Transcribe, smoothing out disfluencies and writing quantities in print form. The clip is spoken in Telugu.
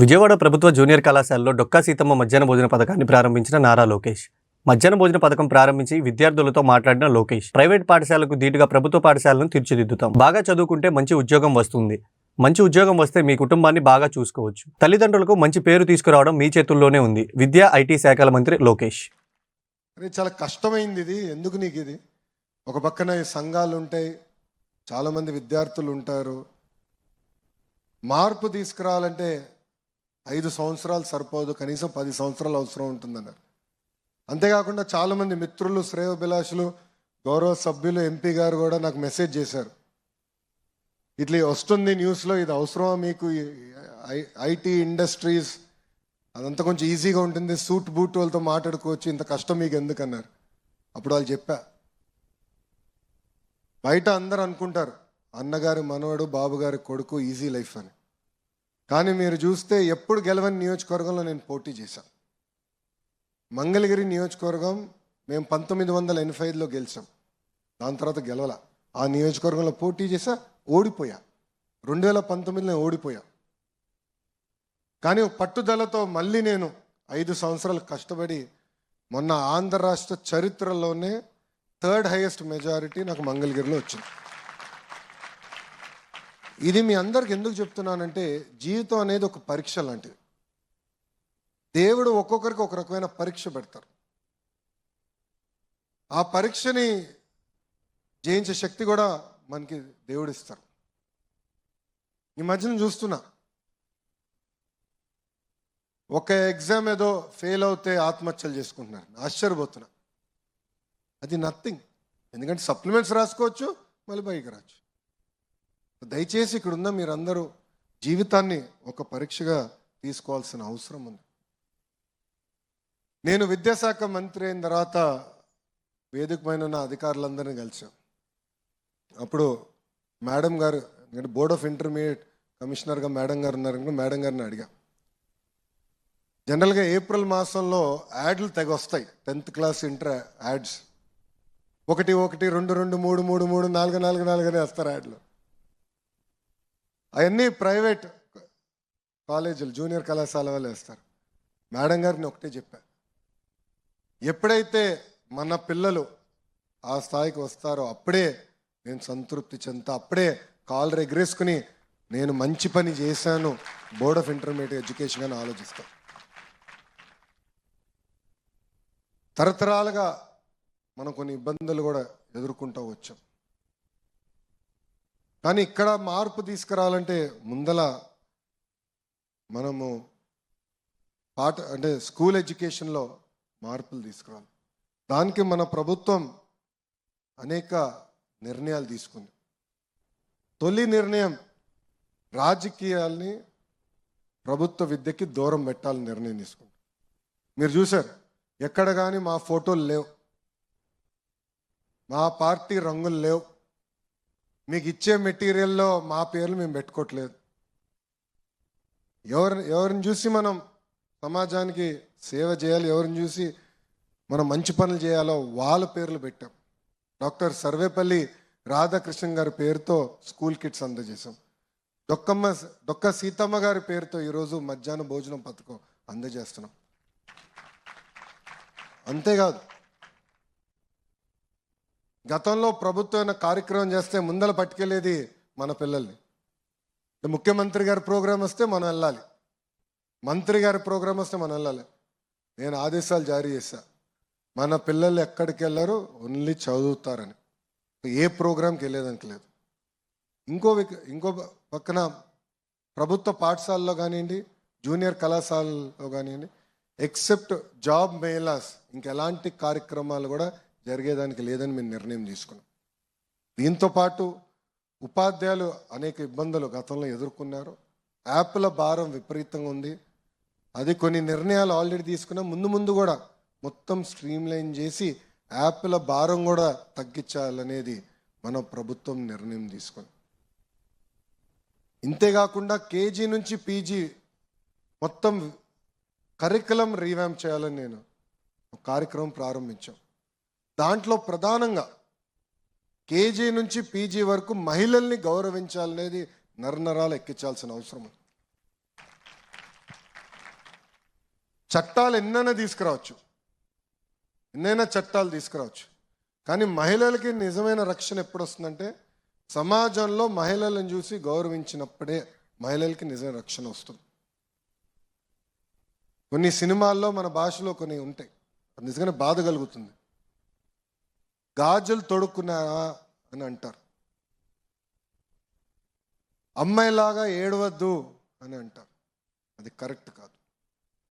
విజయవాడ ప్రభుత్వ జూనియర్ కళాశాలలో డొక్కా సీతమ్మ మధ్యాహ్న భోజన పథకాన్ని ప్రారంభించిన నారా లోకేష్. మధ్యాహ్న భోజన పథకం ప్రారంభించి విద్యార్థులతో మాట్లాడిన లోకేష్, ప్రైవేట్ పాఠశాలకు ధీటుగా ప్రభుత్వ పాఠశాలను తీర్చిదిద్దుతాం. బాగా చదువుకుంటే మంచి ఉద్యోగం వస్తుంది. మంచి ఉద్యోగం వస్తే మీ కుటుంబాన్ని బాగా చూసుకోవచ్చు. తల్లిదండ్రులకు మంచి పేరు తీసుకురావడం మీ చేతుల్లోనే ఉంది. విద్యా ఐటీ శాఖల మంత్రి లోకేష్. చాలా కష్టమైంది ఇది. ఎందుకు నీకు ఇది? ఒక పక్కన ఈ సంఘాలు ఉంటాయి, చాలామంది విద్యార్థులు ఉంటారు. మార్పు తీసుకురావాలంటే 5 సంవత్సరాలు సరిపోదు, కనీసం 10 సంవత్సరాలు అవసరం ఉంటుందన్నారు. అంతేకాకుండా చాలామంది మిత్రులు, శ్రేయోభిలాషులు, గౌరవ సభ్యులు, ఎంపీ గారు కూడా నాకు మెసేజ్ చేశారు, ఇట్లా వస్తుంది న్యూస్లో, ఇది అవసరమా మీకు? ఐటీ ఇండస్ట్రీస్ అదంతా కొంచెం ఈజీగా ఉంటుంది, సూట్ బూట్ వాళ్ళతో మాట్లాడుకోవచ్చు, ఇంత కష్టం మీకు ఎందుకన్నారు. అప్పుడు వాళ్ళు చెప్పా, బయట అందరు అనుకుంటారు అన్నగారి మనవడు, బాబుగారి కొడుకు, ఈజీ లైఫ్ అని. కానీ మీరు చూస్తే ఎప్పుడు గెలవని నియోజకవర్గంలో నేను పోటీ చేశాను. మంగళగిరి నియోజకవర్గం మేము 1985లో గెలిచాం. దాని తర్వాత గెలవాల. ఆ నియోజకవర్గంలో పోటీ చేసా, ఓడిపోయా. 2019లో ఓడిపోయా. కానీ పట్టుదలతో మళ్ళీ నేను 5 సంవత్సరాలు కష్టపడి మొన్న ఆంధ్ర రాష్ట్ర చరిత్రలోనే 3rd హైయెస్ట్ మెజారిటీ నాకు మంగళగిరిలో వచ్చింది. ఇది మీ అందరికి ఎందుకు చెప్తున్నానంటే, జీవితం అనేది ఒక పరీక్ష లాంటిది. దేవుడు ఒక్కొక్కరికి ఒక రకమైన పరీక్ష పెడతారు. ఆ పరీక్షని జయించే శక్తి కూడా మనకి దేవుడు ఇస్తారు. ఈ మధ్యన చూస్తున్నా, ఒక ఎగ్జామ్ ఏదో ఫెయిల్ అవుతే ఆత్మహత్యలు చేసుకుంటున్నారు. ఆశ్చర్యపోతున్నా. అది నథింగ్. ఎందుకంటే సప్లిమెంట్స్ రాసుకోవచ్చు, మళ్ళీ పైకి రావచ్చు. దయచేసి ఇక్కడ ఉన్న మీరందరూ జీవితాన్ని ఒక పరీక్షగా తీసుకోవాల్సిన అవసరం ఉంది. నేను విద్యాశాఖ మంత్రి అయిన తర్వాత వేదిక పైన ఉన్న అధికారులందరినీ కలిసాం. అప్పుడు మేడం గారు, బోర్డ్ ఆఫ్ ఇంటర్మీడియట్ కమిషనర్గా మేడం గారు ఉన్నారు, మేడం గారిని అడిగా. జనరల్గా ఏప్రిల్ మాసంలో యాడ్లు తెగ వస్తాయి, 10th క్లాస్ ఇంటర్ యాడ్స్. 1 1 2 2 3 3 3 4 4 4 అని వస్తారు యాడ్లు. అవన్నీ ప్రైవేట్ కాలేజీలు, జూనియర్ కళాశాల వాళ్ళు వేస్తారు. మేడం గారిని ఒకటే చెప్పా, ఎప్పుడైతే మన పిల్లలు ఆ స్థాయికి వస్తారో అప్పుడే నేను సంతృప్తి చెందుతా, అప్పుడే కాలర్ ఎగరేసుకుని నేను మంచి పని చేశాను బోర్డ్ ఆఫ్ ఇంటర్మీడియట్ ఎడ్యుకేషన్ అని ఆలోచిస్తాను. తరతరాలుగా మనం కొన్ని ఇబ్బందులు కూడా ఎదుర్కొంటూ వచ్చాం. కానీ ఇక్కడ మార్పు తీసుకురావాలంటే ముందల మనము అంటే స్కూల్ ఎడ్యుకేషన్లో మార్పులు తీసుకురావాలి. దానికి మన ప్రభుత్వం అనేక నిర్ణయాలు తీసుకుంది. తొలి నిర్ణయం రాజకీయాల్ని ప్రభుత్వ విద్యకి దూరం పెట్టాలని నిర్ణయం తీసుకుంది. మీరు చూశారు, ఎక్కడ కానీ మా ఫోటోలు లేవు, మా పార్టీ రంగులు లేవు, మీకు ఇచ్చే మెటీరియల్లో మా పేర్లు మేము పెట్టుకోవట్లేదు. ఎవరిని చూసి మనం సమాజానికి సేవ చేయాలి, ఎవరిని చూసి మనం మంచి పనులు చేయాలో వాళ్ళ పేర్లు పెట్టాం. డాక్టర్ సర్వేపల్లి రాధాకృష్ణన్ గారి పేరుతో స్కూల్ కిట్స్ అందజేశాం. డొక్కా సీతమ్మ గారి పేరుతో ఈరోజు మధ్యాహ్న భోజనం పథకం అందజేస్తున్నాం. అంతేకాదు, గతంలో ప్రభుత్వం కార్యక్రమం చేస్తే ముందల పట్టుకెళ్ళేది మన పిల్లల్ని. ముఖ్యమంత్రి గారి ప్రోగ్రాం వస్తే మనం వెళ్ళాలి, మంత్రి గారి ప్రోగ్రాం వస్తే మనం వెళ్ళాలి. నేను ఆదేశాలు జారీ చేశా, మన పిల్లలు ఎక్కడికి వెళ్ళరు, ఓన్లీ చదువుతారని. ఏ ప్రోగ్రాంకి వెళ్ళేదానికి లేదు. ఇంకో పక్కన ప్రభుత్వ పాఠశాలలో కానివ్వండి, జూనియర్ కళాశాలలో కానివ్వండి, ఎక్సెప్ట్ జాబ్ మేళాస్ ఇంకెలాంటి కార్యక్రమాలు కూడా జరిగేదానికి లేదని మేము నిర్ణయం తీసుకున్నాం. దీంతోపాటు ఉపాధ్యాయులు అనేక ఇబ్బందులు గతంలో ఎదుర్కొన్నారు. యాప్ల భారం విపరీతంగా ఉంది. అది కొన్ని నిర్ణయాలు ఆల్రెడీ తీసుకున్నాం. ముందు కూడా మొత్తం స్ట్రీమ్లైన్ చేసి యాప్ల భారం కూడా తగ్గించాలనేది మన ప్రభుత్వం నిర్ణయం తీసుకుంది. ఇంతేకాకుండా కేజీ నుంచి పీజీ మొత్తం కరికులం రీవ్యాంప్ చేయాలని నేను ఒక కార్యక్రమం ప్రారంభించాం. దాంట్లో ప్రధానంగా కేజీ నుంచి పీజీ వరకు మహిళల్ని గౌరవించాలనేది నరనరాలు ఎక్కించాల్సిన అవసరం ఉంది. చట్టాలు ఎన్నైనా తీసుకురావచ్చు, ఎన్నైనా చట్టాలు తీసుకురావచ్చు, కానీ మహిళలకి నిజమైన రక్షణ ఎప్పుడు వస్తుందంటే సమాజంలో మహిళలను చూసి గౌరవించినప్పుడే మహిళలకి నిజమైన రక్షణ వస్తుంది. కొన్ని సినిమాల్లో మన భాషలో కొన్ని ఉంటాయి, అది నిజంగానే బాధ కలుగుతుంది. గాజులు తొడుక్కున్నారా అని అంటారు, అమ్మాయిలాగా ఏడవద్దు అని అంటారు. అది కరెక్ట్ కాదు.